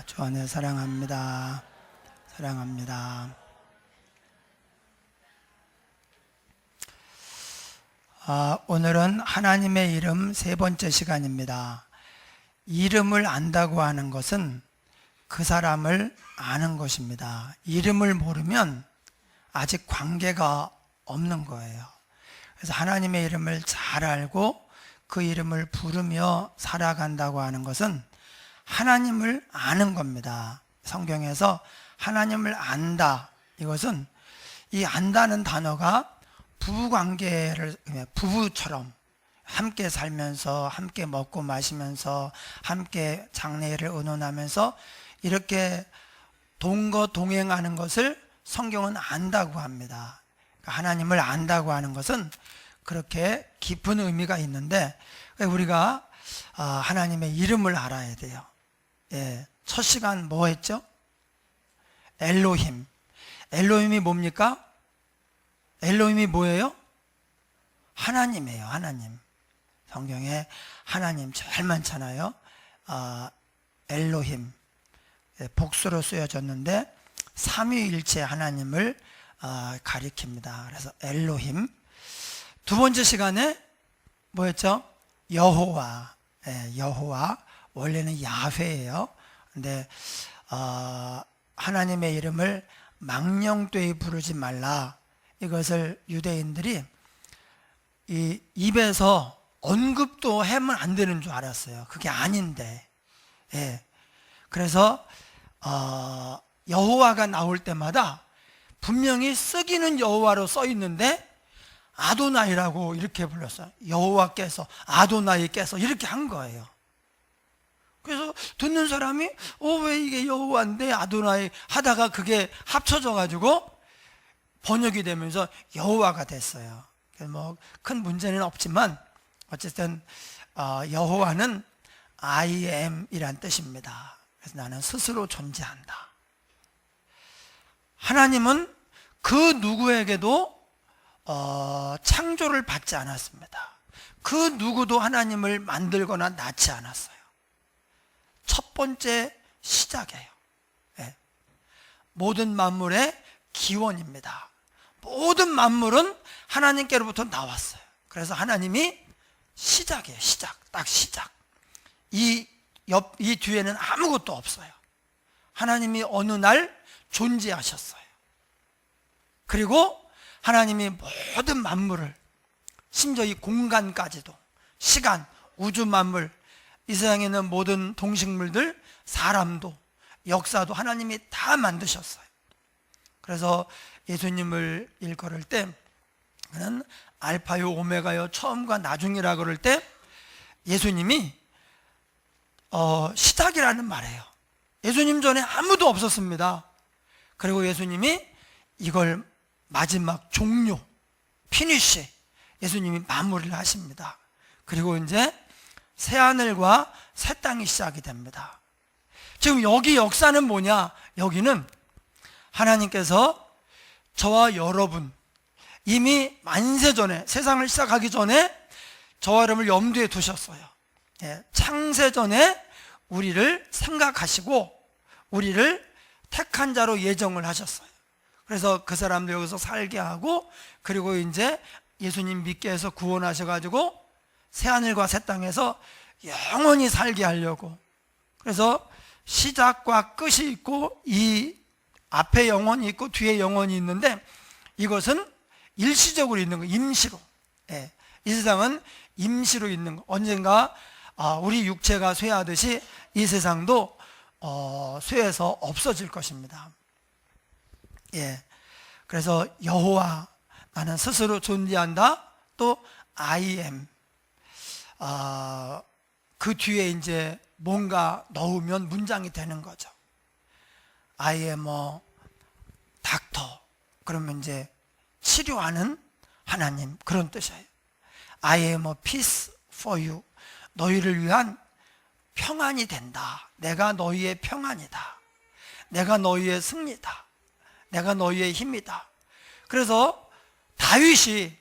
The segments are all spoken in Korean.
주 안에 사랑합니다. 사랑합니다. 오늘은 하나님의 이름 세 번째 시간입니다. 이름을 안다고 하는 것은 그 사람을 아는 것입니다. 이름을 모르면 아직 관계가 없는 거예요. 그래서 하나님의 이름을 잘 알고 그 이름을 부르며 살아간다고 하는 것은 하나님을 아는 겁니다. 성경에서 하나님을 안다, 이것은 이 안다는 단어가 부부관계를, 부부처럼 함께 살면서 함께 먹고 마시면서 함께 장래를 의논하면서 이렇게 동거동행하는 것을 성경은 안다고 합니다. 하나님을 안다고 하는 것은 그렇게 깊은 의미가 있는데, 우리가 하나님의 이름을 알아야 돼요. 첫 시간 뭐 했죠? 엘로힘. 엘로힘이 뭡니까? 엘로힘이 뭐예요? 하나님이에요. 하나님. 성경에 하나님 제일 많잖아요. 엘로힘, 복수로 쓰여졌는데 삼위일체 하나님을 가리킵니다. 그래서 엘로힘. 두 번째 시간에 뭐였죠? 여호와. 여호와, 원래는 야훼예요. 근데 하나님의 이름을 망령되이 부르지 말라, 이것을 유대인들이 이 입에서 언급도 하면 안 되는 줄 알았어요. 그게 아닌데. 그래서 여호와가 나올 때마다 분명히 쓰기는 여호와로 써 있는데 아도나이라고 이렇게 불렀어요. 여호와께서, 아도나이께서 이렇게 한 거예요. 그래서 듣는 사람이 왜 이게 여호와인데 아도나이 하다가 그게 합쳐져 가지고 번역이 되면서 여호와가 됐어요. 뭐 큰 문제는 없지만 어쨌든 여호와는 I am 이란 뜻입니다. 그래서 나는 스스로 존재한다. 하나님은 그 누구에게도 창조를 받지 않았습니다. 그 누구도 하나님을 만들거나 낳지 않았어요. 첫 번째 시작이에요. 모든 만물의 기원입니다. 모든 만물은 하나님께로부터 나왔어요. 그래서 하나님이 시작이에요. 시작. 딱 시작. 이 뒤에는 아무것도 없어요. 하나님이 어느 날 존재하셨어요. 그리고 하나님이 모든 만물을, 심지어 이 공간까지도, 시간, 우주 만물, 이 세상에 있는 모든 동식물들, 사람도, 역사도 하나님이 다 만드셨어요. 그래서 예수님을 일컬을 때 그는 알파요 오메가요, 처음과 나중이라 그럴 때 예수님이 시작이라는 말이에요. 예수님 전에 아무도 없었습니다. 그리고 예수님이 이걸 마지막 종료, 피니쉬, 예수님이 마무리를 하십니다. 그리고 이제 새하늘과 새 땅이 시작이 됩니다. 지금 여기 역사는 뭐냐? 여기는 하나님께서 저와 여러분, 이미 만세전에, 세상을 시작하기 전에 저와 여러분을 염두에 두셨어요. 창세전에 우리를 생각하시고 우리를 택한 자로 예정을 하셨어요. 그래서 그 사람들 여기서 살게 하고, 그리고 이제 예수님 믿게 해서 구원하셔가지고 새하늘과 새 땅에서 영원히 살게 하려고. 그래서 시작과 끝이 있고, 이 앞에 영혼이 있고 뒤에 영혼이 있는데, 이것은 일시적으로 있는 거, 임시로. 이 세상은 임시로 있는 거. 언젠가 우리 육체가 쇠하듯이 이 세상도 쇠해서 없어질 것입니다. 그래서 여호와, 나는 스스로 존재한다. 또 I am. 그 뒤에 이제 뭔가 넣으면 문장이 되는 거죠. I am a doctor. 그러면 이제 치료하는 하나님, 그런 뜻이에요. I am a peace for you. 너희를 위한 평안이 된다. 내가 너희의 평안이다. 내가 너희의 승리다. 내가 너희의 힘이다. 그래서 다윗이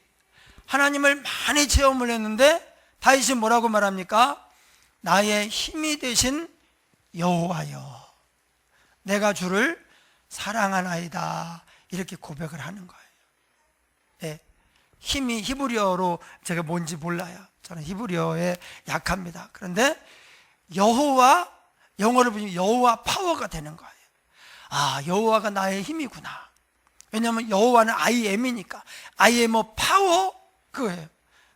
하나님을 많이 체험을 했는데 다윗이 뭐라고 말합니까? 나의 힘이 되신 여호와여. 내가 주를 사랑하나이다. 이렇게 고백을 하는 거예요. 예. 힘이 히브리어로 제가 뭔지 몰라요. 저는 히브리어에 약합니다. 그런데 여호와, 영어를 보면 여호와 파워가 되는 거예요. 아, 여호와가 나의 힘이구나. 왜냐하면 여호와는 I am이니까. I am a power, 그거예요.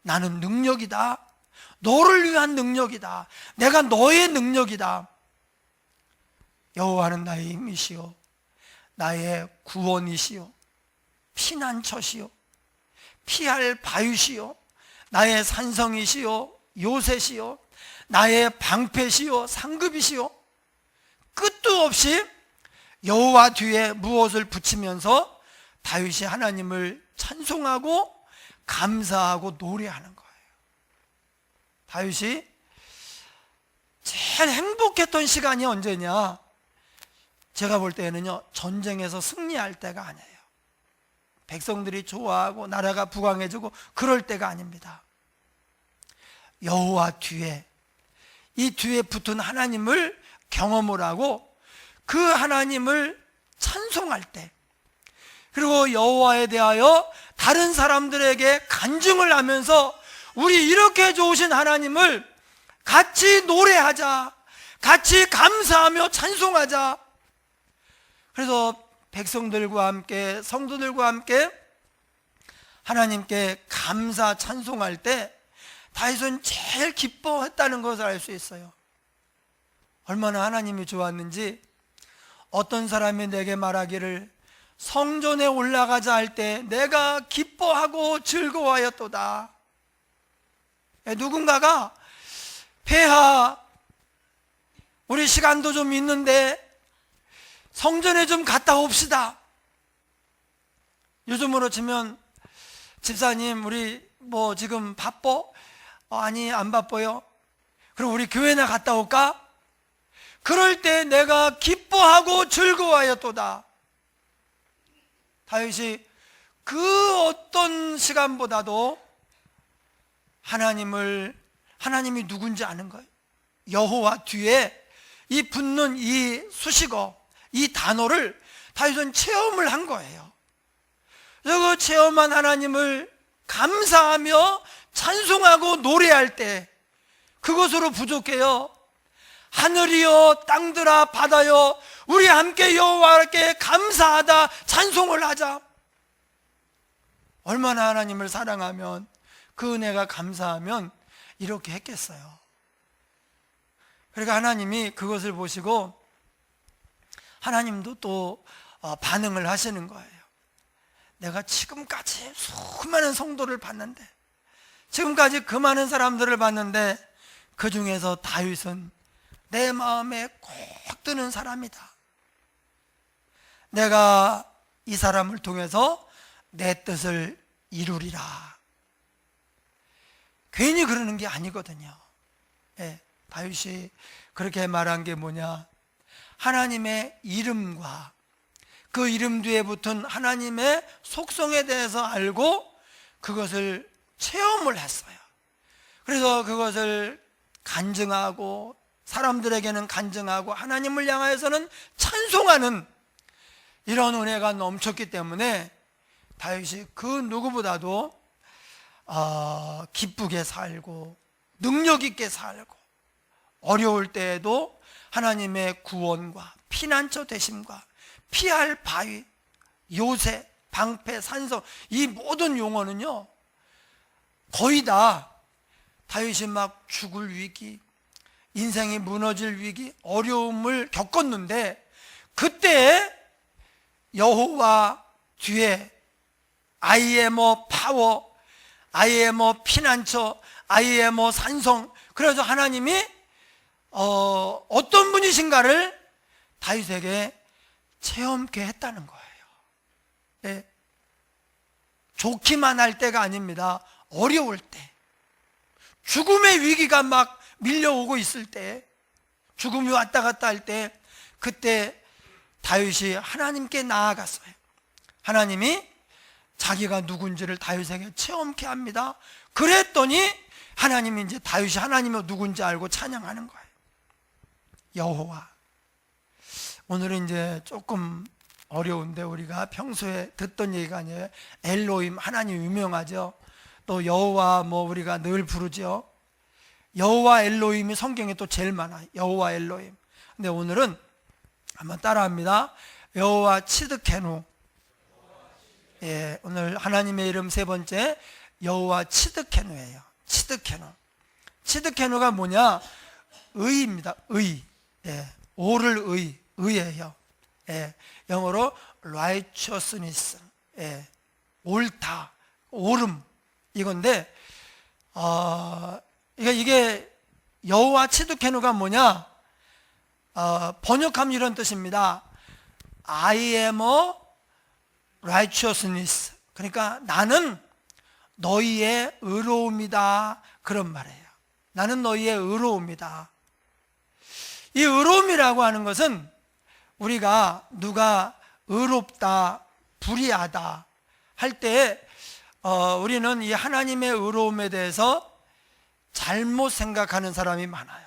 나는 능력이다. 너를 위한 능력이다. 내가 너의 능력이다. 여호와는 나의 힘이시오, 나의 구원이시오, 피난처시오, 피할 바위시오, 나의 산성이시오, 요새시오, 나의 방패시오, 상급이시오. 끝도 없이 여호와 뒤에 무엇을 붙이면서 다윗이 하나님을 찬송하고 감사하고 노래하는 거예요. 다윗이 제일 행복했던 시간이 언제냐? 제가 볼 때는요, 전쟁에서 승리할 때가 아니에요. 백성들이 좋아하고 나라가 부강해지고 그럴 때가 아닙니다. 여호와 뒤에, 이 뒤에 붙은 하나님을 경험을 하고 그 하나님을 찬송할 때, 그리고 여호와에 대하여 다른 사람들에게 간증을 하면서 우리 이렇게 좋으신 하나님을 같이 노래하자, 같이 감사하며 찬송하자. 그래서 백성들과 함께, 성도들과 함께 하나님께 감사 찬송할 때 다윗은 제일 기뻐했다는 것을 알 수 있어요. 얼마나 하나님이 좋았는지, 어떤 사람이 내게 말하기를 성전에 올라가자 할 때 내가 기뻐하고 즐거워하였도다. 누군가가 폐하, 우리 시간도 좀 있는데 성전에 좀 갔다 옵시다. 요즘으로 치면, 집사님 우리 뭐 지금 바빠? 아니 안 바빠요. 그럼 우리 교회나 갔다 올까? 그럴 때 내가 기뻐하고 즐거워하였도다. 다윗이 그 어떤 시간보다도 하나님이 누군지 아는 거예요. 여호와 뒤에 이 붙는 이 수식어, 이 단어를 다윗은 체험을 한 거예요. 그래서 그 체험한 하나님을 감사하며 찬송하고 노래할 때 그것으로 부족해요. 하늘이여 땅들아 바다여 우리 함께 여호와께 감사하다, 찬송을 하자. 얼마나 하나님을 사랑하면, 그 은혜가 감사하면 이렇게 했겠어요. 그러니까 하나님이 그것을 보시고 하나님도 또 반응을 하시는 거예요. 내가 지금까지 수많은 성도를 봤는데, 지금까지 그 많은 사람들을 봤는데 그 중에서 다윗은 내 마음에 꼭 드는 사람이다. 내가 이 사람을 통해서 내 뜻을 이루리라. 괜히 그러는 게 아니거든요. 예, 다윗이 그렇게 말한 게 뭐냐? 하나님의 이름과 그 이름 뒤에 붙은 하나님의 속성에 대해서 알고 그것을 체험을 했어요. 그래서 그것을 간증하고, 사람들에게는 간증하고, 하나님을 향하여서는 찬송하는 이런 은혜가 넘쳤기 때문에 다윗이 그 누구보다도 기쁘게 살고 능력 있게 살고, 어려울 때에도 하나님의 구원과 피난처 되심과 피할 바위, 요새, 방패, 산성, 이 모든 용어는요 거의 다 다윗이 막 죽을 위기, 인생이 무너질 위기, 어려움을 겪었는데 그때 여호와 뒤에 I am a power, I am a 피난처, I am a 산성. 그래서 하나님이 어떤 분이신가를 다윗에게 체험케 했다는 거예요. 네. 좋기만 할 때가 아닙니다. 어려울 때, 죽음의 위기가 막 밀려오고 있을 때, 죽음이 왔다 갔다 할 때, 그때 다윗이 하나님께 나아갔어요. 하나님이 자기가 누군지를 다윗에게 체험케 합니다. 그랬더니 하나님이 이제 다윗이 하나님이 누군지 알고 찬양하는 거예요. 여호와. 오늘은 이제 조금 어려운데 우리가 평소에 듣던 얘기가 아니에요. 엘로힘, 하나님 유명하죠. 또 여호와 우리가 늘 부르죠. 여호와 엘로힘이 성경에 또 제일 많아요. 여호와 엘로힘. 근데 오늘은 한번 따라합니다. 여호와 치드케누. 예, 오늘 하나님의 이름 세 번째 여호와 치드케누예요. 치드케누. 치드케누가 뭐냐? 의입니다. 의. 예, 오를 의예요. 예, 영어로 righteousness. 예, 옳다, 옳음 이건데 이게 여호와 치드케누가 뭐냐? 번역하면 이런 뜻입니다. I am a righteousness. 그러니까 나는 너희의 의로움이다, 그런 말이에요. 나는 너희의 의로움이다. 이 의로움이라고 하는 것은 우리가 누가 의롭다, 불의하다 할 때 우리는 이 하나님의 의로움에 대해서 잘못 생각하는 사람이 많아요.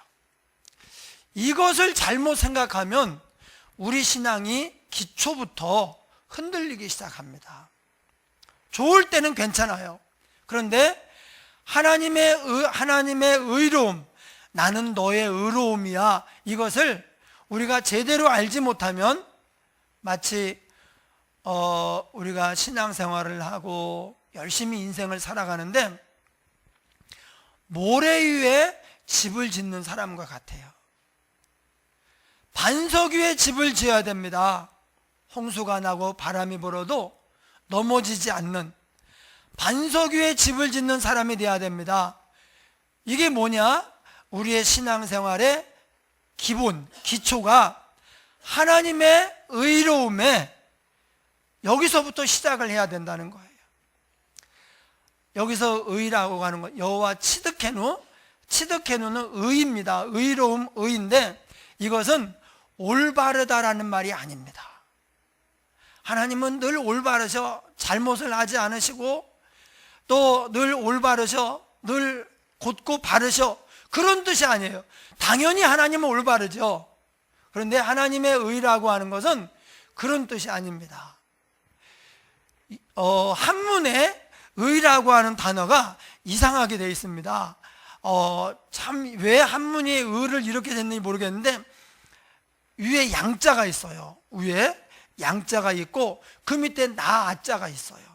이것을 잘못 생각하면 우리 신앙이 기초부터 흔들리기 시작합니다. 좋을 때는 괜찮아요. 그런데 하나님의 의로움, 나는 너의 의로움이야, 이것을 우리가 제대로 알지 못하면 마치 우리가 신앙생활을 하고 열심히 인생을 살아가는데 모래 위에 집을 짓는 사람과 같아요. 반석 위에 집을 지어야 됩니다. 홍수가 나고 바람이 불어도 넘어지지 않는 반석 위에 집을 짓는 사람이 되어야 됩니다. 이게 뭐냐? 우리의 신앙생활의 기본, 기초가 하나님의 의로움에 여기서부터 시작을 해야 된다는 거예요. 여기서 의라고 하는 것, 여호와 치드케누는 의입니다. 의로움, 의인데 이것은 올바르다라는 말이 아닙니다. 하나님은 늘 올바르셔, 잘못을 하지 않으시고 또 늘 올바르셔, 늘 곧고 바르셔, 그런 뜻이 아니에요. 당연히 하나님은 올바르죠. 그런데 하나님의 의라고 하는 것은 그런 뜻이 아닙니다. 한문에 의라고 하는 단어가 이상하게 되어 있습니다. 참 왜 한문이 의를 이렇게 됐는지 모르겠는데 위에 양자가 있어요. 위에 양자가 있고 그 밑에 나자가 있어요.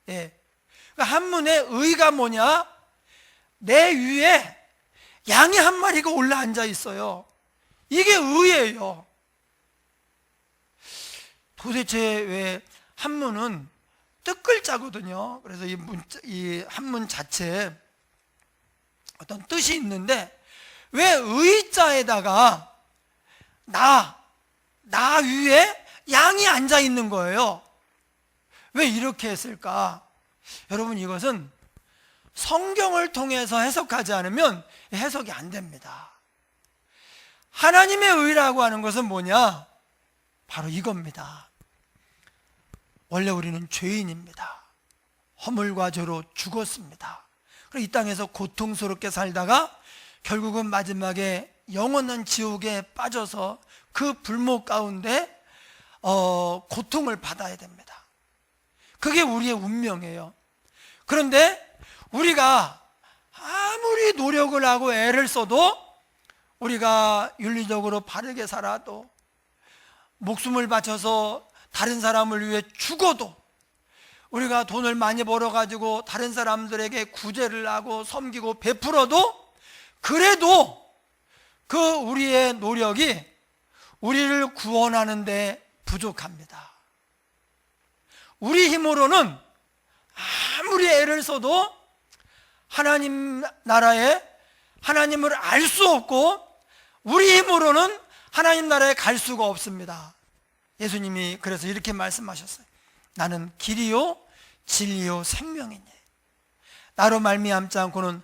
예. 그러니까 한문에 의가 뭐냐? 내 위에 양이 한 마리가 올라 앉아 있어요. 이게 의예요. 도대체 왜 한문은 뜻글자거든요. 그래서 이 한문 자체에 어떤 뜻이 있는데 왜 의자에다가 나 위에 양이 앉아 있는 거예요? 왜 이렇게 했을까? 여러분, 이것은 성경을 통해서 해석하지 않으면 해석이 안 됩니다. 하나님의 의라고 하는 것은 뭐냐? 바로 이겁니다. 원래 우리는 죄인입니다. 허물과 죄로 죽었습니다. 그리고 이 땅에서 고통스럽게 살다가 결국은 마지막에 영원한 지옥에 빠져서 그 불목 가운데 고통을 받아야 됩니다. 그게 우리의 운명이에요. 그런데 우리가 아무리 노력을 하고 애를 써도, 우리가 윤리적으로 바르게 살아도, 목숨을 바쳐서 다른 사람을 위해 죽어도, 우리가 돈을 많이 벌어가지고 다른 사람들에게 구제를 하고 섬기고 베풀어도, 그래도 그 우리의 노력이 우리를 구원하는 데 부족합니다. 우리 힘으로는 아무리 애를 써도 하나님 나라에 하나님을 알 수 없고, 우리 힘으로는 하나님 나라에 갈 수가 없습니다. 예수님이 그래서 이렇게 말씀하셨어요. 나는 길이요 진리요 생명이니 나로 말미암지 않고는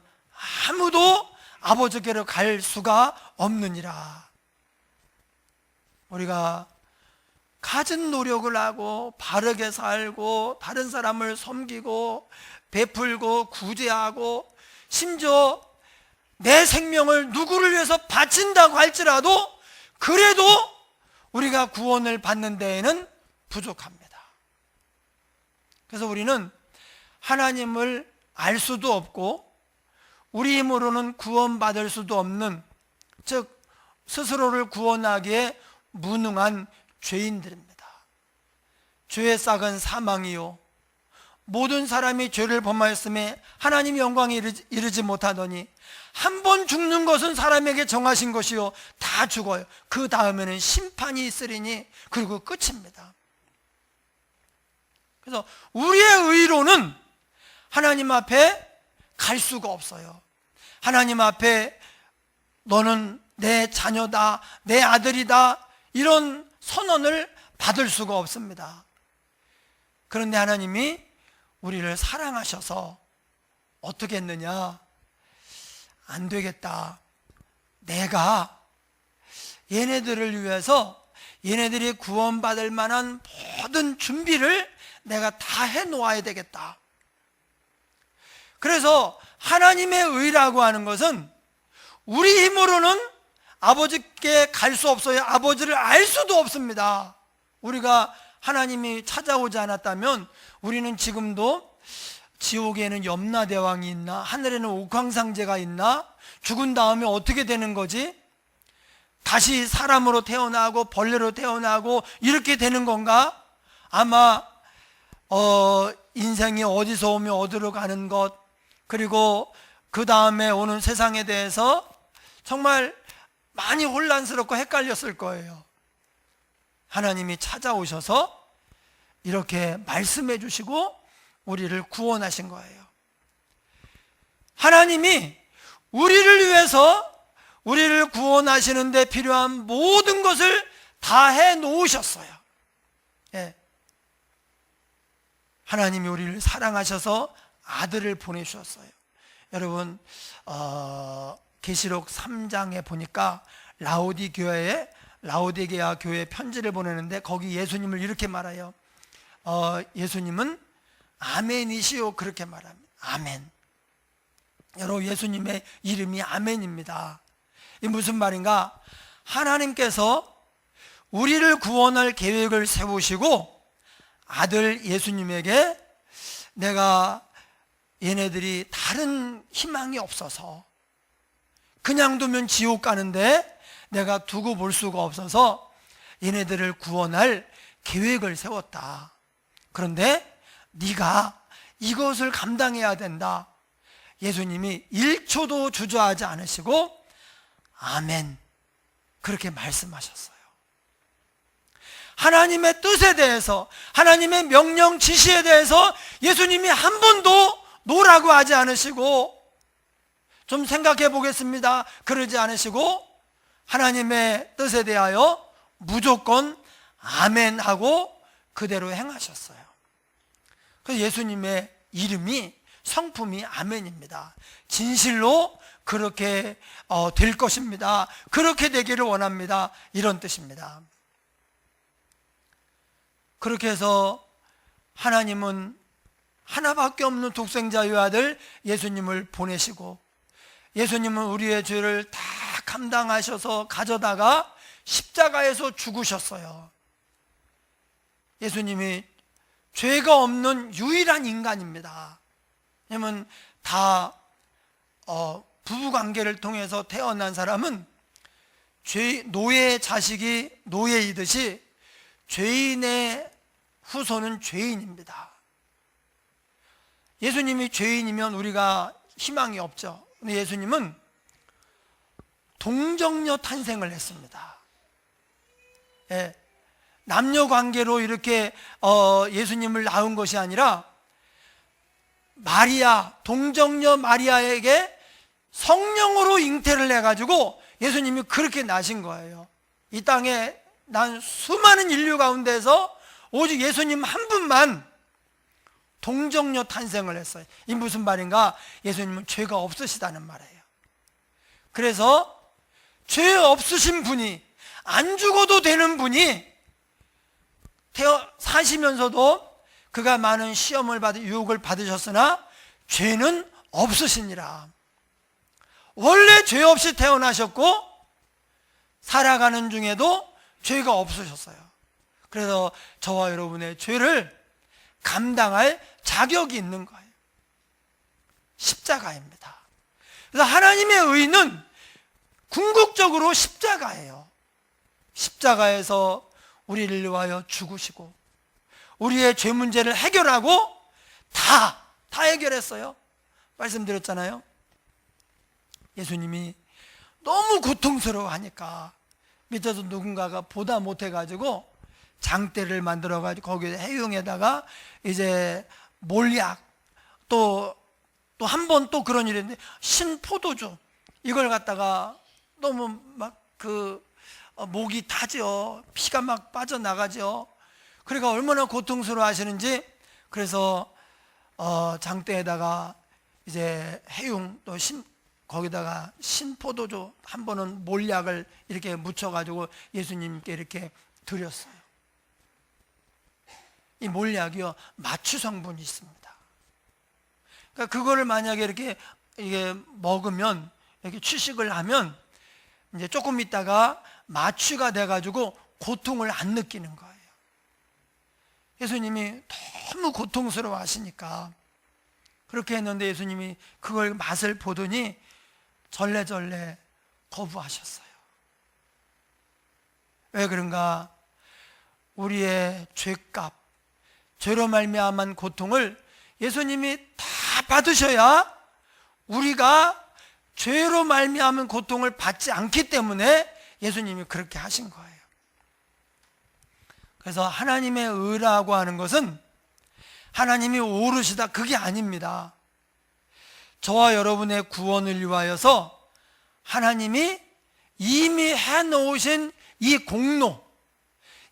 아무도 아버지께로 갈 수가 없느니라. 우리가 갖은 노력을 하고 바르게 살고 다른 사람을 섬기고 베풀고 구제하고 심지어 내 생명을 누구를 위해서 바친다고 할지라도, 그래도 우리가 구원을 받는 데에는 부족합니다. 그래서 우리는 하나님을 알 수도 없고 우리 힘으로는 구원받을 수도 없는, 즉 스스로를 구원하기에 무능한 죄인들입니다. 죄의 싹은 사망이요 모든 사람이 죄를 범하였음에 하나님의 영광에 이르지 못하더니 한 번 죽는 것은 사람에게 정하신 것이요 다 죽어요. 그 다음에는 심판이 있으리니, 그리고 끝입니다. 그래서 우리의 의로는 하나님 앞에 갈 수가 없어요. 하나님 앞에 너는 내 자녀다, 내 아들이다, 이런 선언을 받을 수가 없습니다. 그런데 하나님이 우리를 사랑하셔서 어떻게 했느냐? 안 되겠다. 내가 얘네들을 위해서 얘네들이 구원받을 만한 모든 준비를 내가 다 해놓아야 되겠다. 그래서 하나님의 의라고 하는 것은 우리 힘으로는 아버지께 갈 수 없어요. 아버지를 알 수도 없습니다. 우리가 하나님이 찾아오지 않았다면 우리는 지금도 지옥에는 염라대왕이 있나, 하늘에는 옥황상제가 있나, 죽은 다음에 어떻게 되는 거지? 다시 사람으로 태어나고 벌레로 태어나고 이렇게 되는 건가? 아마 인생이 어디서 오며 어디로 가는 것, 그리고 그 다음에 오는 세상에 대해서 정말 많이 혼란스럽고 헷갈렸을 거예요. 하나님이 찾아오셔서 이렇게 말씀해 주시고 우리를 구원하신 거예요. 하나님이 우리를 위해서 우리를 구원하시는 데 필요한 모든 것을 다 해 놓으셨어요. 예. 하나님이 우리를 사랑하셔서 아들을 보내주셨어요. 여러분, 계시록 3장에 보니까 라오디게아 교회에 편지를 보내는데 거기 예수님을 이렇게 말해요. 예수님은 아멘이시오, 그렇게 말합니다. 아멘. 여러분, 예수님의 이름이 아멘입니다. 이 무슨 말인가? 하나님께서 우리를 구원할 계획을 세우시고 아들 예수님에게 내가 얘네들이 다른 희망이 없어서 그냥 두면 지옥 가는데 내가 두고 볼 수가 없어서 얘네들을 구원할 계획을 세웠다. 그런데 네가 이것을 감당해야 된다. 예수님이 1초도 주저하지 않으시고 아멘, 그렇게 말씀하셨어요. 하나님의 뜻에 대해서, 하나님의 명령 지시에 대해서 예수님이 한 번도 노라고 하지 않으시고, 좀 생각해 보겠습니다, 그러지 않으시고 하나님의 뜻에 대하여 무조건 아멘 하고 그대로 행하셨어요. 그래서 예수님의 이름이, 성품이 아멘입니다. 진실로 그렇게 될 것입니다. 그렇게 되기를 원합니다. 이런 뜻입니다. 그렇게 해서 하나님은 하나밖에 없는 독생자의 아들 예수님을 보내시고, 예수님은 우리의 죄를 다 감당하셔서 가져다가 십자가에서 죽으셨어요. 예수님이 죄가 없는 유일한 인간입니다. 왜냐하면 다 부부관계를 통해서 태어난 사람은 노예의 자식이 노예이듯이 죄인의 후손은 죄인입니다. 예수님이 죄인이면 우리가 희망이 없죠. 근데 예수님은 동정녀 탄생을 했습니다. 예, 남녀 관계로 이렇게 예수님을 낳은 것이 아니라 마리아, 동정녀 마리아에게 성령으로 잉태를 해가지고 예수님이 그렇게 나신 거예요. 이 땅에 난 수많은 인류 가운데서 오직 예수님 한 분만 동정녀 탄생을 했어요. 이 무슨 말인가? 예수님은 죄가 없으시다는 말이에요. 그래서 죄 없으신 분이, 안 죽어도 되는 분이 사시면서도 그가 많은 시험을 유혹을 받으셨으나 죄는 없으시니라. 원래 죄 없이 태어나셨고 살아가는 중에도 죄가 없으셨어요. 그래서 저와 여러분의 죄를 감당할 자격이 있는 거예요. 십자가입니다. 그래서 하나님의 의는 궁극적으로 십자가예요. 십자가에서 우리를 위하여 죽으시고 우리의 죄 문제를 해결하고 다 해결했어요. 말씀드렸잖아요. 예수님이 너무 고통스러워하니까 밑에서 누군가가 보다 못해가지고 장대를 만들어가지고 거기 해용에다가 이제 몰약 또 한 번 또 그런 일이 있는데 신포도주 이걸 갖다가 너무 막 목이 타죠. 피가 막 빠져나가죠. 그러니까 얼마나 고통스러워 하시는지 그래서 장대에다가 이제 해용 또 거기다가 신포도주 한 번은 몰약을 이렇게 묻혀가지고 예수님께 이렇게 드렸어요. 이 몰약이요 마취 성분이 있습니다. 그러니까 그거를 만약에 이렇게 먹으면 이렇게 취식을 하면 이제 조금 있다가 마취가 돼가지고 고통을 안 느끼는 거예요. 예수님이 너무 고통스러워 하시니까 그렇게 했는데 예수님이 그걸 맛을 보더니 절레절레 거부하셨어요. 왜 그런가? 우리의 죄값, 죄로 말미암은 고통을 예수님이 다 받으셔야 우리가 죄로 말미암은 고통을 받지 않기 때문에 예수님이 그렇게 하신 거예요. 그래서 하나님의 의라고 하는 것은 하나님이 오르시다 그게 아닙니다. 저와 여러분의 구원을 위하여서 하나님이 이미 해놓으신 이 공로,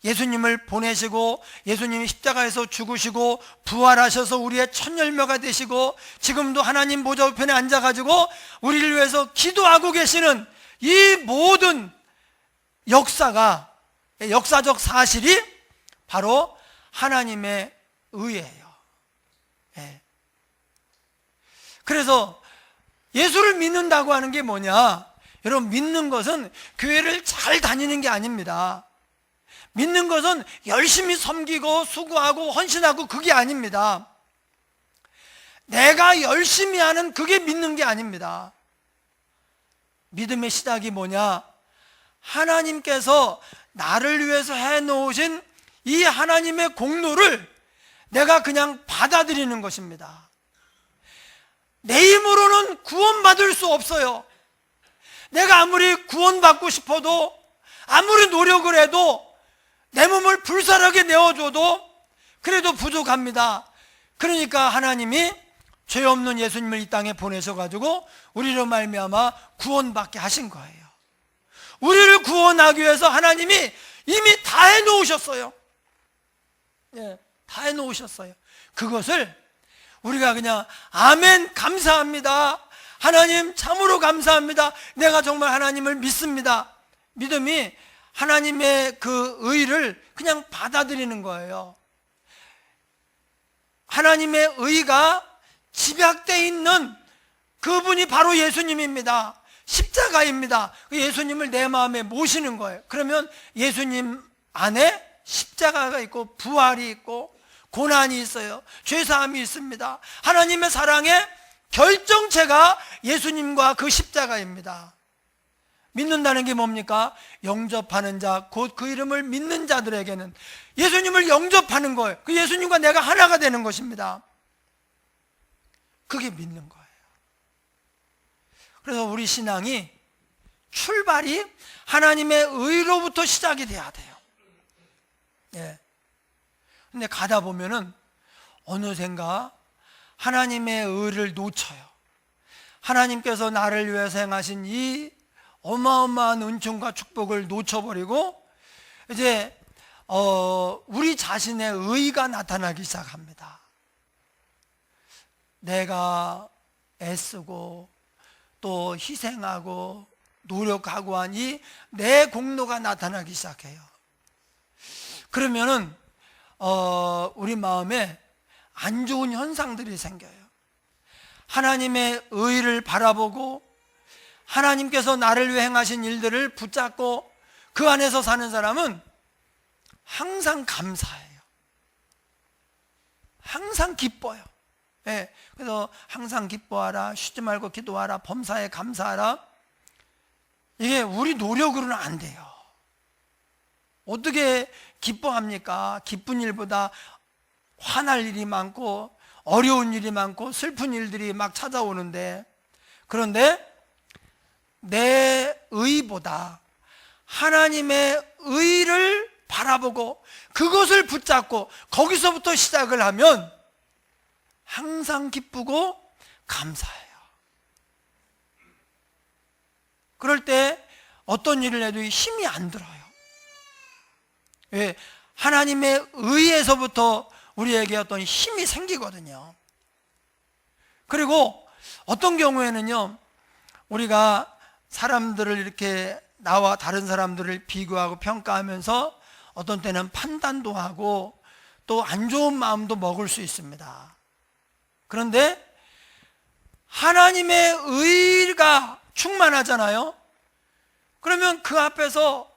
예수님을 보내시고 예수님이 십자가에서 죽으시고 부활하셔서 우리의 첫 열매가 되시고 지금도 하나님 보좌 우편에 앉아가지고 우리를 위해서 기도하고 계시는 이 모든 역사적 사실이 바로 하나님의 의예요. 그래서 예수를 믿는다고 하는 게 뭐냐? 여러분, 믿는 것은 교회를 잘 다니는 게 아닙니다. 믿는 것은 열심히 섬기고 수고하고 헌신하고 그게 아닙니다. 내가 열심히 하는 그게 믿는 게 아닙니다. 믿음의 시작이 뭐냐? 하나님께서 나를 위해서 해놓으신 이 하나님의 공로를 내가 그냥 받아들이는 것입니다. 내 힘으로는 구원받을 수 없어요. 내가 아무리 구원받고 싶어도 아무리 노력을 해도 내 몸을 불살하게 내어줘도 그래도 부족합니다. 그러니까 하나님이 죄 없는 예수님을 이 땅에 보내셔가지고 우리로 말미암아 구원받게 하신 거예요. 우리를 구원하기 위해서 하나님이 이미 다 해놓으셨어요. 다 해놓으셨어요. 그것을 우리가 그냥 아멘 감사합니다, 하나님 참으로 감사합니다, 내가 정말 하나님을 믿습니다, 믿음이 하나님의 그 의를 그냥 받아들이는 거예요. 하나님의 의가 집약되어 있는 그분이 바로 예수님입니다. 십자가입니다. 예수님을 내 마음에 모시는 거예요. 그러면 예수님 안에 십자가가 있고 부활이 있고 고난이 있어요. 죄사함이 있습니다. 하나님의 사랑의 결정체가 예수님과 그 십자가입니다. 믿는다는 게 뭡니까? 영접하는 자, 곧 그 이름을 믿는 자들에게는 예수님을 영접하는 거예요. 그 예수님과 내가 하나가 되는 것입니다. 그게 믿는 거예요. 그래서 우리 신앙이 출발이 하나님의 의로부터 시작이 돼야 돼요. 근데 가다 보면은 어느샌가 하나님의 의를 놓쳐요. 하나님께서 나를 위해서 행하신 이 어마어마한 은총과 축복을 놓쳐버리고 이제 우리 자신의 의가 나타나기 시작합니다. 내가 애쓰고 또 희생하고 노력하고 하니 내 공로가 나타나기 시작해요. 그러면은 우리 마음에 안 좋은 현상들이 생겨요. 하나님의 의를 바라보고 하나님께서 나를 위해 행하신 일들을 붙잡고 그 안에서 사는 사람은 항상 감사해요. 항상 기뻐요. 예, 그래서 항상 기뻐하라, 쉬지 말고 기도하라, 범사에 감사하라. 이게 우리 노력으로는 안 돼요. 어떻게 기뻐합니까? 기쁜 일보다 화날 일이 많고 어려운 일이 많고 슬픈 일들이 막 찾아오는데, 그런데 내 의보다 하나님의 의를 바라보고 그것을 붙잡고 거기서부터 시작을 하면 항상 기쁘고 감사해요. 그럴 때 어떤 일을 해도 힘이 안 들어요. 왜? 하나님의 의에서부터 우리에게 어떤 힘이 생기거든요. 그리고 어떤 경우에는요, 우리가 사람들을 이렇게 나와 다른 사람들을 비교하고 평가하면서 어떤 때는 판단도 하고 또 안 좋은 마음도 먹을 수 있습니다. 그런데 하나님의 의가 충만하잖아요. 그러면 그 앞에서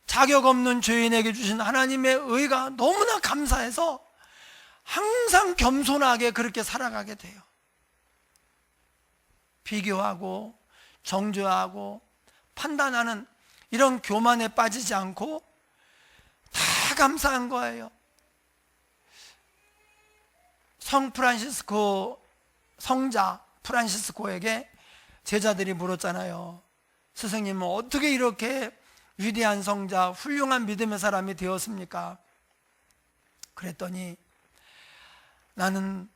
자격 없는 죄인에게 주신 하나님의 의가 너무나 감사해서 항상 겸손하게 그렇게 살아가게 돼요. 비교하고 정죄하고 판단하는 이런 교만에 빠지지 않고 다 감사한 거예요. 성 프란시스코 성자 프란시스코에게 제자들이 물었잖아요. 스승님은 어떻게 이렇게 위대한 성자, 훌륭한 믿음의 사람이 되었습니까? 그랬더니 나는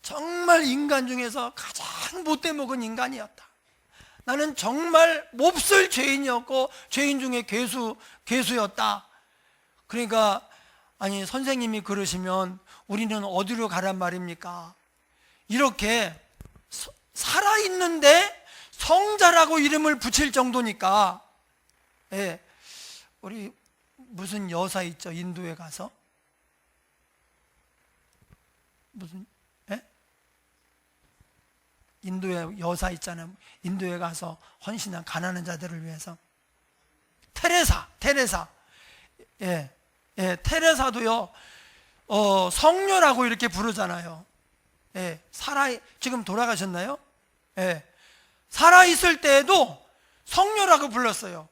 정말 인간 중에서 가장 못돼 먹은 인간이었다. 나는 정말 몹쓸 죄인이었고 죄인 중에 괴수였다. 그러니까 아니 선생님이 그러시면 우리는 어디로 가란 말입니까? 이렇게 살아있는데 성자라고 이름을 붙일 정도니까. 예, 우리 무슨 여사 있죠? 인도에 가서 무슨 인도에 여사 있잖아요. 인도에 가서 헌신한 가난한 자들을 위해서 테레사. 예, 테레사도요 성녀라고 이렇게 부르잖아요. 예, 지금 돌아가셨나요? 예, 살아 있을 때에도 성녀라고 불렀어요.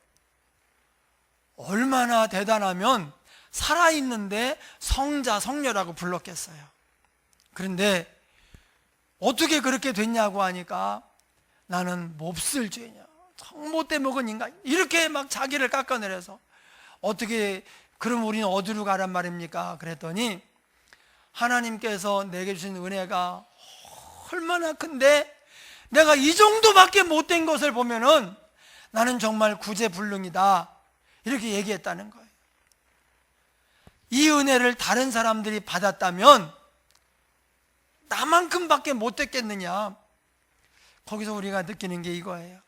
얼마나 대단하면 살아 있는데 성녀라고 불렀겠어요. 그런데 어떻게 그렇게 됐냐고 하니까 나는 몹쓸 죄냐, 못돼 먹은 인간, 이렇게 막 자기를 깎아내려서 어떻게 그럼 우리는 어디로 가란 말입니까? 그랬더니 하나님께서 내게 주신 은혜가 얼마나 큰데 내가 이 정도밖에 못된 것을 보면은 나는 정말 구제불능이다, 이렇게 얘기했다는 거예요. 이 은혜를 다른 사람들이 받았다면 나만큼밖에 못됐겠느냐. 거기서 우리가 느끼는 게 이거예요.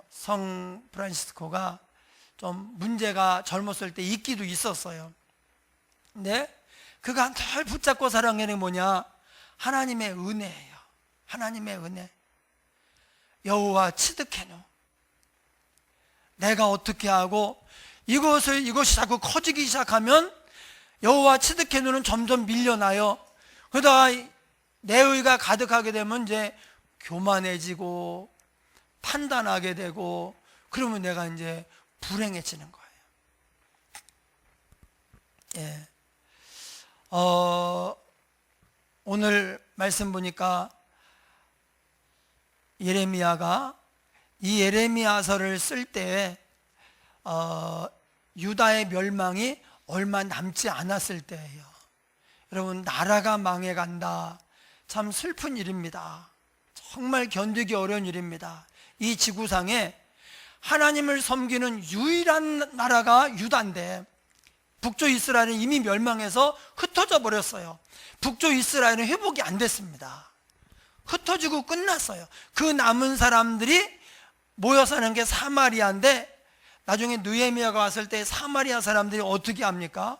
성 프란시스코가 좀 문제가 젊었을 때 있기도 있었어요. 근데 그가 늘 붙잡고 살아가는 게 뭐냐? 하나님의 은혜예요. 하나님의 은혜. 여호와 치드케노. 내가 어떻게 하고 이것이 자꾸 커지기 시작하면 여호와 치드케노는 점점 밀려나요. 그러다가 내 의가 가득하게 되면 이제 교만해지고 판단하게 되고, 그러면 내가 이제 불행해지는 거예요. 예. 오늘 말씀 보니까 예레미야가 이 예레미야서를 쓸 때 유다의 멸망이 얼마 남지 않았을 때예요. 여러분, 나라가 망해간다. 참 슬픈 일입니다. 정말 견디기 어려운 일입니다. 이 지구상에 하나님을 섬기는 유일한 나라가 유다인데 북쪽 이스라엘은 이미 멸망해서 흩어져 버렸어요. 북쪽 이스라엘은 회복이 안 됐습니다. 흩어지고 끝났어요. 그 남은 사람들이 모여 사는 게 사마리아인데, 나중에 느헤미야가 왔을 때 사마리아 사람들이 어떻게 합니까?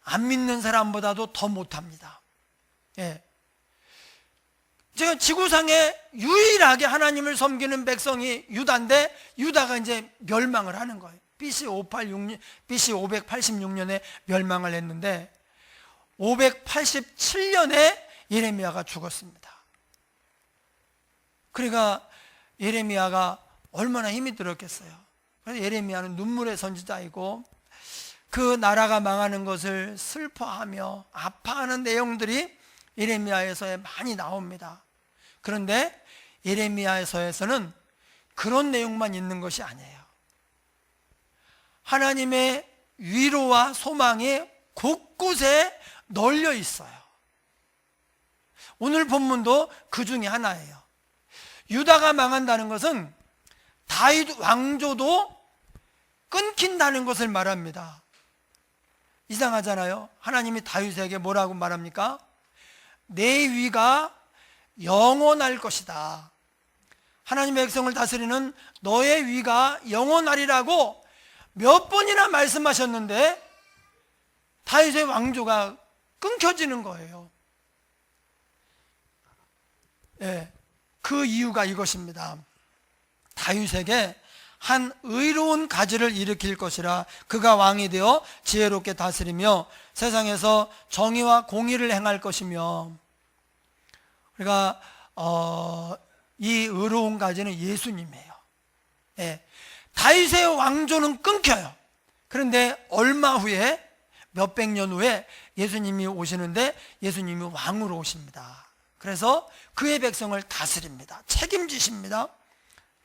안 믿는 사람보다도 더 못합니다. 예. 지금 지구상에 유일하게 하나님을 섬기는 백성이 유다인데 유다가 이제 멸망을 하는 거예요. BC 586년에 멸망을 했는데 587년에 예레미야가 죽었습니다. 그러니까 예레미야가 얼마나 힘이 들었겠어요. 그래서 예레미야는 눈물의 선지자이고 그 나라가 망하는 것을 슬퍼하며 아파하는 내용들이 예레미야에서 많이 나옵니다. 그런데 예레미야서에서는 그런 내용만 있는 것이 아니에요. 하나님의 위로와 소망이 곳곳에 널려 있어요. 오늘 본문도 그 중에 하나예요. 유다가 망한다는 것은 다윗 왕조도 끊긴다는 것을 말합니다. 이상하잖아요. 하나님이 다윗에게 뭐라고 말합니까? 내 위가 영원할 것이다. 하나님의 백성을 다스리는 너의 위가 영원하리라고 몇 번이나 말씀하셨는데 다윗의 왕조가 끊겨지는 거예요. 네, 그 이유가 이것입니다. 다윗에게 한 의로운 가지를 일으킬 것이라. 그가 왕이 되어 지혜롭게 다스리며 세상에서 정의와 공의를 행할 것이며. 그러니까 이 의로운 가지는 예수님이에요. 예. 다윗의 왕조는 끊겨요. 그런데 얼마 후에, 몇백 년 후에 예수님이 오시는데 예수님이 왕으로 오십니다. 그래서 그의 백성을 다스립니다. 책임지십니다.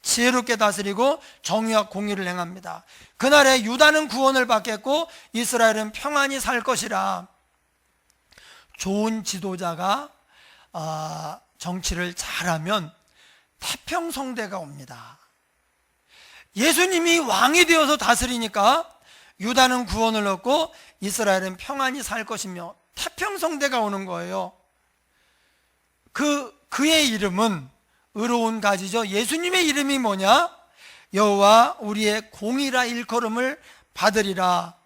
지혜롭게 다스리고 정의와 공의를 행합니다. 그날에 유다는 구원을 받겠고 이스라엘은 평안히 살 것이라. 좋은 지도자가 정치를 잘하면 태평성대가 옵니다. 예수님이 왕이 되어서 다스리니까 유다는 구원을 얻고 이스라엘은 평안히 살 것이며 태평성대가 오는 거예요. 그의 이름은 의로운 가지죠. 예수님의 이름이 뭐냐? 여호와 우리의 공의라 일컬음을 받으리라.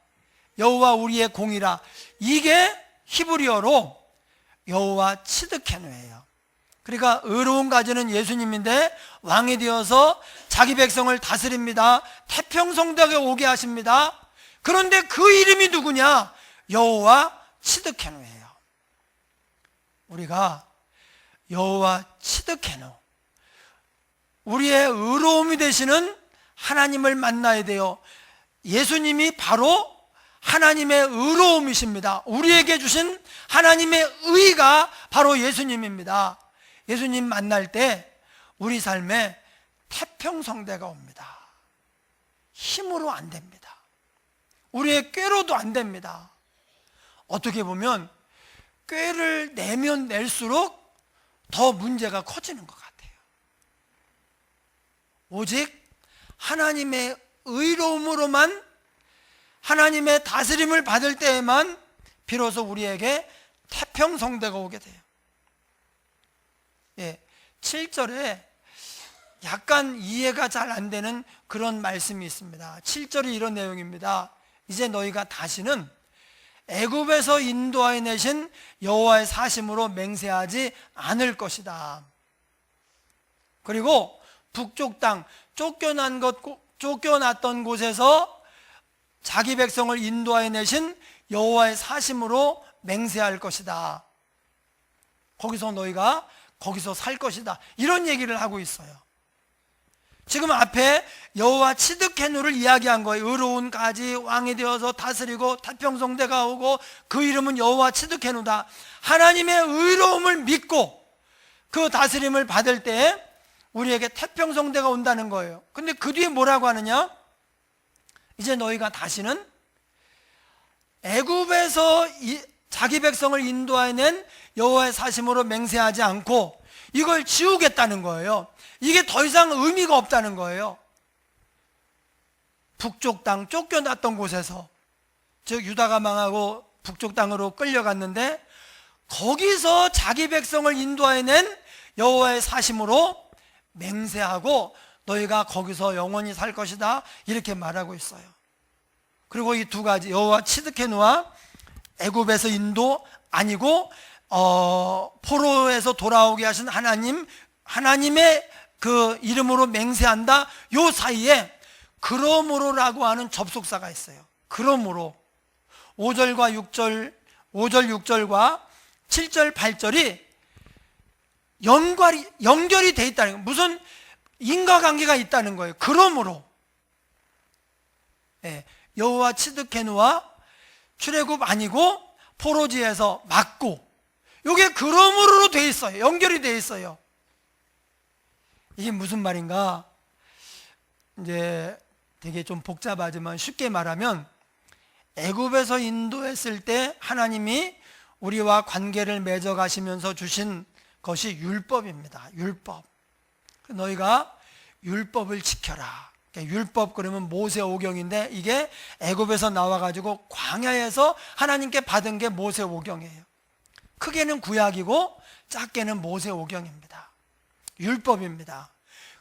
여호와 우리의 공의라. 이게 히브리어로 여호와 츠드케누예요. 그러니까 의로운 가지는 예수님인데 왕이 되어서 자기 백성을 다스립니다. 태평성대에 오게 하십니다. 그런데 그 이름이 누구냐? 여호와 츠드케누예요. 우리가 여호와 츠드케누, 우리의 의로움이 되시는 하나님을 만나야 돼요. 예수님이 바로 하나님의 의로움이십니다. 우리에게 주신 하나님의 의가 바로 예수님입니다. 예수님 만날 때 우리 삶에 태평성대가 옵니다. 힘으로 안 됩니다. 우리의 꾀로도 안 됩니다. 어떻게 보면 꾀를 내면 낼수록 더 문제가 커지는 것 같아요. 오직 하나님의 의로움으로만, 하나님의 다스림을 받을 때에만 비로소 우리에게 태평성대가 오게 돼요. 예, 7절에 약간 이해가 잘 안 되는 그런 말씀이 있습니다. 7절이 이런 내용입니다. 이제 너희가 다시는 애굽에서 인도하여 내신 여호와의 사심으로 맹세하지 않을 것이다. 그리고 북쪽 땅, 쫓겨났던 곳에서 자기 백성을 인도하여 내신 여호와의 사심으로 맹세할 것이다. 거기서 살 것이다. 이런 얘기를 하고 있어요. 지금 앞에 여호와 츠드케누를 이야기한 거예요. 의로운 가지, 왕이 되어서 다스리고 태평성대가 오고 그 이름은 여호와 츠드케누다. 하나님의 의로움을 믿고 그 다스림을 받을 때 우리에게 태평성대가 온다는 거예요. 근데 그 뒤에 뭐라고 하느냐? 이제 너희가 다시는 애굽에서 자기 백성을 인도하여 낸 여호와의 사심으로 맹세하지 않고 이걸 지우겠다는 거예요. 이게 더 이상 의미가 없다는 거예요. 북쪽 땅, 쫓겨났던 곳에서, 즉 유다가 망하고 북쪽 땅으로 끌려갔는데 거기서 자기 백성을 인도하여 낸 여호와의 사심으로 맹세하고 너희가 거기서 영원히 살 것이다, 이렇게 말하고 있어요. 그리고 이 두 가지, 여호와 츠드케누와 애굽에서 인도 아니고 포로에서 돌아오게 하신 하나님의 그 이름으로 맹세한다. 요 사이에 그러므로라고 하는 접속사가 있어요. 그러므로 5절과 6절, 5절 6절과 7절 8절이 연결이 돼 있다는 거예요. 무슨 인과관계가 있다는 거예요. 그러므로 여호와 츠드케누와 출애굽 아니고 포로지에서 맞고, 이게 그러므로로 돼 있어요. 연결이 돼 있어요. 이게 무슨 말인가? 이제 되게 좀 복잡하지만 쉽게 말하면, 애굽에서 인도했을 때 하나님이 우리와 관계를 맺어 가시면서 주신 것이 율법입니다. 율법. 너희가 율법을 지켜라. 율법 그러면 모세오경인데, 이게 애굽에서 나와가지고 광야에서 하나님께 받은 게 모세오경이에요. 크게는 구약이고 작게는 모세오경입니다. 율법입니다.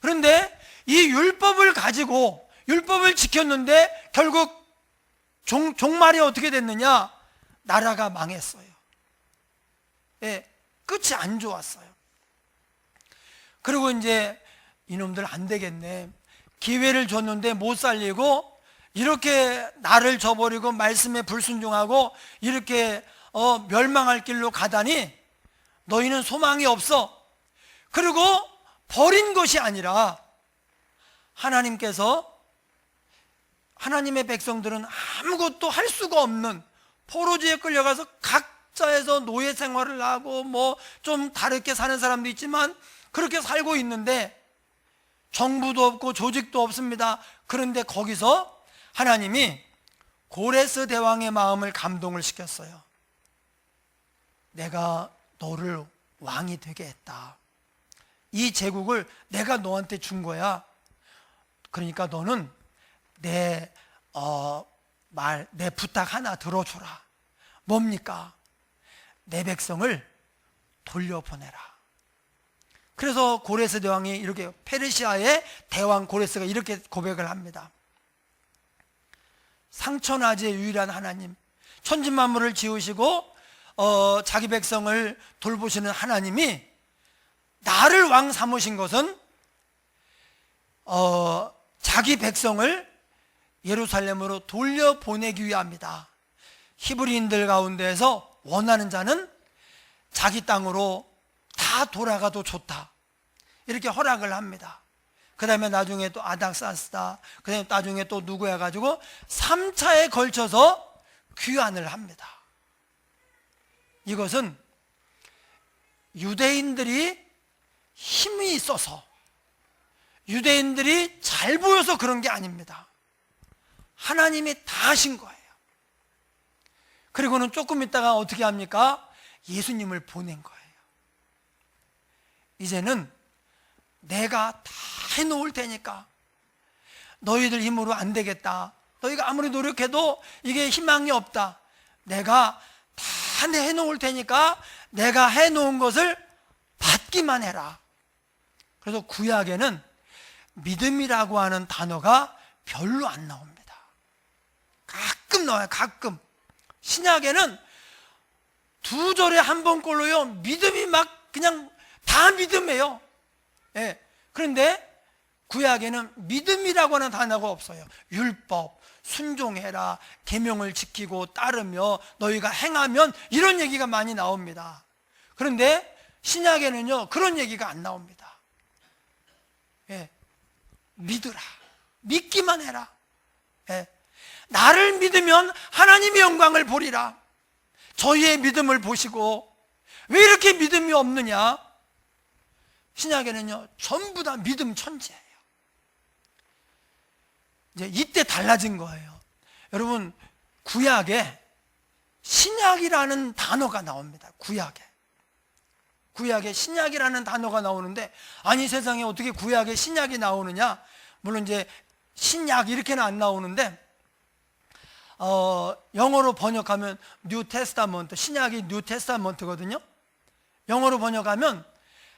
그런데 이 율법을 가지고 율법을 지켰는데 결국 종말이 어떻게 됐느냐? 나라가 망했어요. 끝이 안 좋았어요. 그리고 이제 이놈들 안 되겠네, 기회를 줬는데 못 살리고 이렇게 나를 저버리고 말씀에 불순종하고 이렇게 멸망할 길로 가다니 너희는 소망이 없어. 그리고 버린 것이 아니라 하나님께서, 하나님의 백성들은 아무것도 할 수가 없는 포로지에 끌려가서 각자에서 노예 생활을 하고 뭐 좀 다르게 사는 사람도 있지만 그렇게 살고 있는데 정부도 없고 조직도 없습니다. 그런데 거기서 하나님이 고레스 대왕의 마음을 감동을 시켰어요. 내가 너를 왕이 되게 했다. 이 제국을 내가 너한테 준 거야. 그러니까 너는 내 부탁 하나 들어줘라. 뭡니까? 내 백성을 돌려보내라. 그래서 고레스 대왕이 이렇게, 페르시아의 대왕 고레스가 이렇게 고백을 합니다. 상천하지의 유일한 하나님, 천지만물을 지으시고 자기 백성을 돌보시는 하나님이 나를 왕 삼으신 것은 자기 백성을 예루살렘으로 돌려보내기 위함이다. 히브리인들 가운데에서 원하는 자는 자기 땅으로 다 돌아가도 좋다. 이렇게 허락을 합니다. 그 다음에 나중에 또 아닥사스다, 그 다음에 나중에 또 누구 해가지고 3차에 걸쳐서 귀환을 합니다. 이것은 유대인들이 힘이 있어서, 유대인들이 잘 보여서 그런 게 아닙니다. 하나님이 다 하신 거예요. 그리고는 조금 있다가 어떻게 합니까? 예수님을 보낸 거예요. 이제는 내가 다 해놓을 테니까 너희들 힘으로 안 되겠다. 너희가 아무리 노력해도 이게 희망이 없다. 내가 다 해놓을 테니까 내가 해놓은 것을 받기만 해라. 그래서 구약에는 믿음이라고 하는 단어가 별로 안 나옵니다. 가끔 나와요. 가끔. 신약에는 2절에 한 번꼴로요, 믿음이 막 그냥 다 믿음이에요. 그런데 구약에는 믿음이라고 하는 단어가 없어요. 율법, 순종해라, 계명을 지키고 따르며 너희가 행하면, 이런 얘기가 많이 나옵니다. 그런데 신약에는요, 그런 얘기가 안 나옵니다. 믿으라, 믿기만 해라. 나를 믿으면 하나님의 영광을 보리라. 저희의 믿음을 보시고, 왜 이렇게 믿음이 없느냐? 신약에는요, 전부 다 믿음 천지예요. 이제 이때 달라진 거예요. 여러분, 구약에 신약이라는 단어가 나옵니다. 구약에 신약이라는 단어가 나오는데, 아니 세상에 어떻게 구약에 신약이 나오느냐? 물론 이제 신약 이렇게는 안 나오는데, 영어로 번역하면 뉴 테스타먼트, 신약이 뉴 테스타먼트거든요. 영어로 번역하면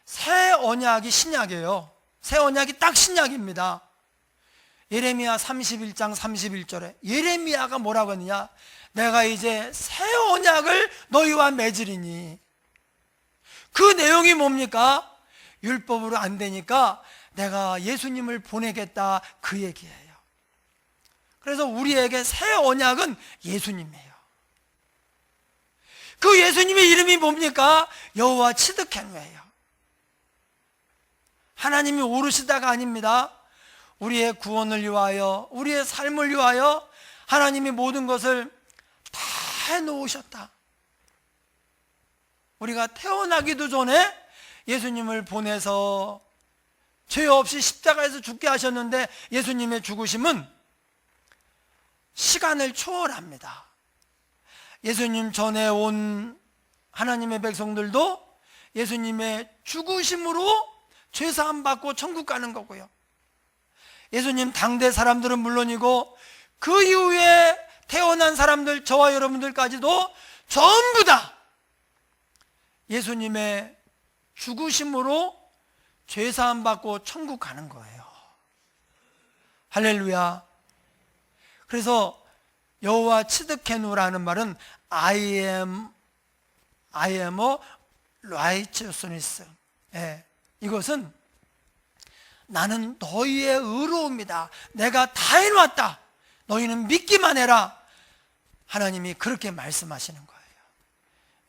새 언약이 신약이에요. 새 언약이 딱 신약입니다. 예레미야 31장 31절에 예레미야가 뭐라고 했느냐? 내가 이제 새 언약을 너희와 맺으리니. 그 내용이 뭡니까? 율법으로 안 되니까 내가 예수님을 보내겠다, 그 얘기예요. 그래서 우리에게 새 언약은 예수님이에요. 그 예수님의 이름이 뭡니까? 여호와 츠드케누예요. 하나님이 오르시다가 아닙니다. 우리의 구원을 위하여, 우리의 삶을 위하여 하나님이 모든 것을 다 해놓으셨다. 우리가 태어나기도 전에 예수님을 보내서 죄 없이 십자가에서 죽게 하셨는데, 예수님의 죽으심은 시간을 초월합니다. 예수님 전에 온 하나님의 백성들도 예수님의 죽으심으로 죄사함 받고 천국 가는 거고요. 예수님 당대 사람들은 물론이고 그 이후에 태어난 사람들, 저와 여러분들까지도 전부 다 예수님의 죽으심으로 죄사함 받고 천국 가는 거예요. 할렐루야. 그래서 여호와 츠드케누라는 말은 I am a righteousness. 이것은 나는 너희의 의로움이다. 내가 다 해놨다. 너희는 믿기만 해라. 하나님이 그렇게 말씀하시는 거예요.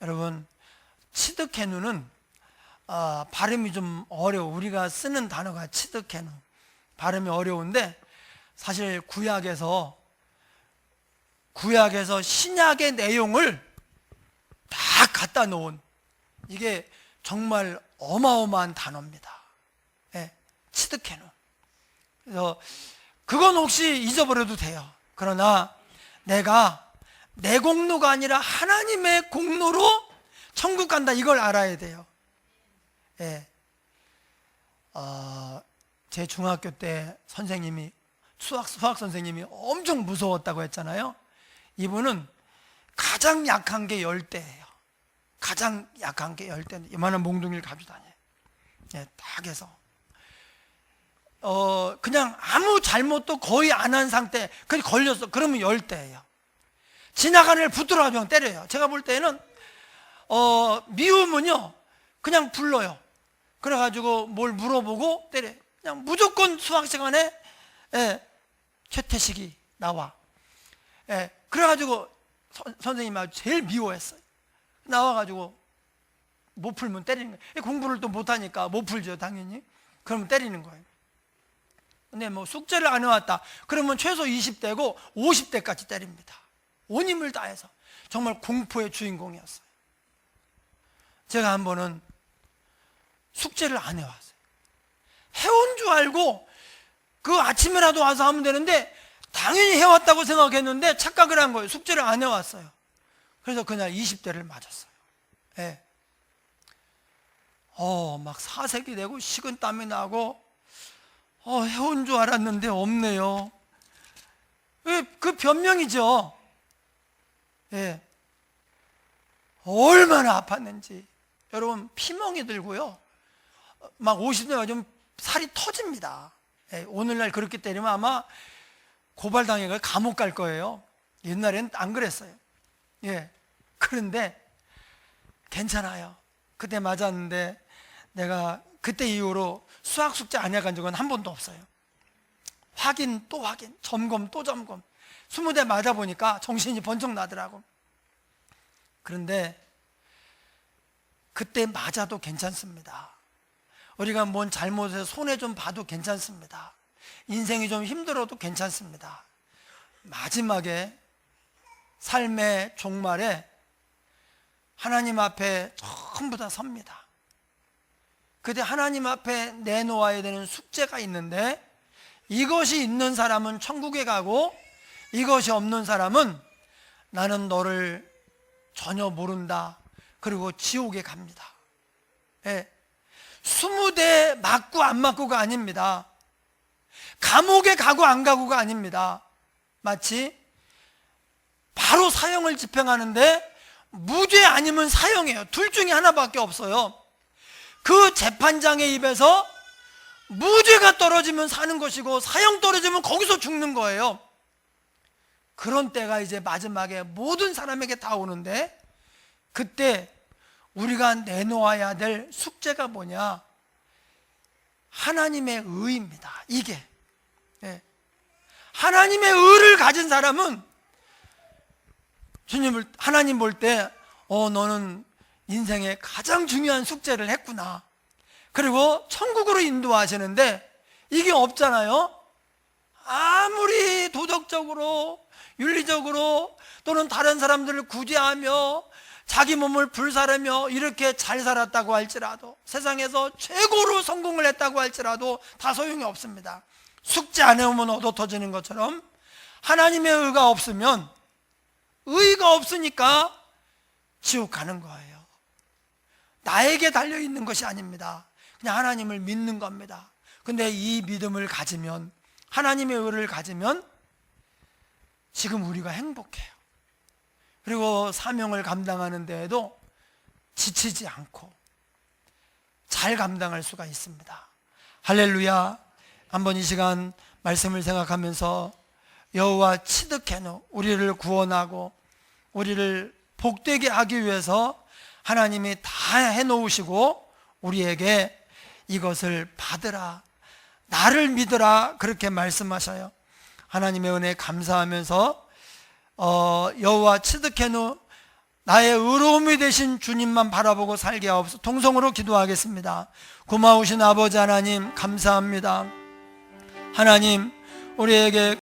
여러분, 츠드케누는 발음이 좀 어려워. 우리가 쓰는 단어가 츠드케누, 발음이 어려운데 사실 구약에서 신약의 내용을 다 갖다 놓은, 이게 정말 어마어마한 단어입니다. 츠드케누. 그래서 그건 혹시 잊어버려도 돼요. 그러나 내가 내 공로가 아니라 하나님의 공로로 천국 간다, 이걸 알아야 돼요. 제 중학교 때 선생님이, 수학 선생님이 엄청 무서웠다고 했잖아요. 이분은 가장 약한 게 10대예요. 가장 약한 게 10대. 이만한 몽둥이를 가지고 다녀요. 딱 해서 그냥 아무 잘못도 거의 안 한 상태, 그게 걸렸어. 그러면 10대예요. 지나가는 애를 붙들어 가지고 때려요. 제가 볼 때는 미우면요 그냥 불러요. 그래가지고 뭘 물어보고 때려요. 그냥 무조건 수학 시간에 최태식이 나와. 그래가지고 선생님하고 제일 미워했어요. 나와가지고 못 풀면 때리는 거예요. 공부를 또 못하니까 못 풀죠, 당연히. 그러면 때리는 거예요. 근데 뭐 숙제를 안 해왔다 그러면 최소 20대고 50대까지 때립니다. 온 힘을 다해서. 정말 공포의 주인공이었어요. 제가 한 번은 숙제를 안 해왔어요. 해온 줄 알고 그 아침에라도 와서 하면 되는데 당연히 해왔다고 생각했는데 착각을 한 거예요. 숙제를 안 해왔어요. 그래서 그날 20대를 맞았어요. 막 사색이 되고 식은땀이 나고 해온 줄 알았는데 없네요. 그 변명이죠. 얼마나 아팠는지. 여러분, 피멍이 들고요, 막 50대 맞으면 살이 터집니다. 오늘날 그렇게 때리면 아마 고발당해가 감옥 갈 거예요. 옛날엔 안 그랬어요. 그런데 괜찮아요. 그때 맞았는데 내가 그때 이후로 수학 숙제 안 해간 적은 한 번도 없어요. 확인 또 확인, 점검 또 점검. 20대 맞아보니까 정신이 번쩍 나더라고. 그런데 그때 맞아도 괜찮습니다. 우리가 뭔 잘못해서 손해 좀 봐도 괜찮습니다. 인생이 좀 힘들어도 괜찮습니다. 마지막에 삶의 종말에 하나님 앞에 전부 다 섭니다. 그때 하나님 앞에 내놓아야 되는 숙제가 있는데, 이것이 있는 사람은 천국에 가고 이것이 없는 사람은 나는 너를 전혀 모른다, 그리고 지옥에 갑니다. 20대 맞고 안 맞고가 아닙니다. 감옥에 가고 안 가고가 아닙니다. 마치 바로 사형을 집행하는데 무죄 아니면 사형이에요. 둘 중에 하나밖에 없어요. 그 재판장의 입에서 무죄가 떨어지면 사는 것이고 사형 떨어지면 거기서 죽는 거예요. 그런 때가 이제 마지막에 모든 사람에게 다 오는데, 그때 우리가 내놓아야 될 숙제가 뭐냐? 하나님의 의입니다. 이게 하나님의 의를 가진 사람은 주님을, 하나님 볼 때 너는 인생의 가장 중요한 숙제를 했구나, 그리고 천국으로 인도하시는데 이게 없잖아요. 아무리 도덕적으로, 윤리적으로, 또는 다른 사람들을 구제하며 자기 몸을 불사르며 이렇게 잘 살았다고 할지라도, 세상에서 최고로 성공을 했다고 할지라도 다 소용이 없습니다. 숙제 안 해오면 얻어 터지는 것처럼 하나님의 의가 없으면, 의가 없으니까 지옥 가는 거예요. 나에게 달려있는 것이 아닙니다. 그냥 하나님을 믿는 겁니다. 근데 이 믿음을 가지면, 하나님의 의를 가지면 지금 우리가 행복해요. 그리고 사명을 감당하는 데에도 지치지 않고 잘 감당할 수가 있습니다. 할렐루야. 한번 이 시간 말씀을 생각하면서 여호와 치드케노, 우리를 구원하고 우리를 복되게 하기 위해서 하나님이 다 해놓으시고 우리에게 이것을 받으라, 나를 믿으라, 그렇게 말씀하셔요. 하나님의 은혜에 감사하면서 여호와 치드케누, 나의 의로움이 되신 주님만 바라보고 살게 하옵소서. 통성으로 기도하겠습니다. 고마우신 아버지 하나님, 감사합니다. 하나님, 우리에게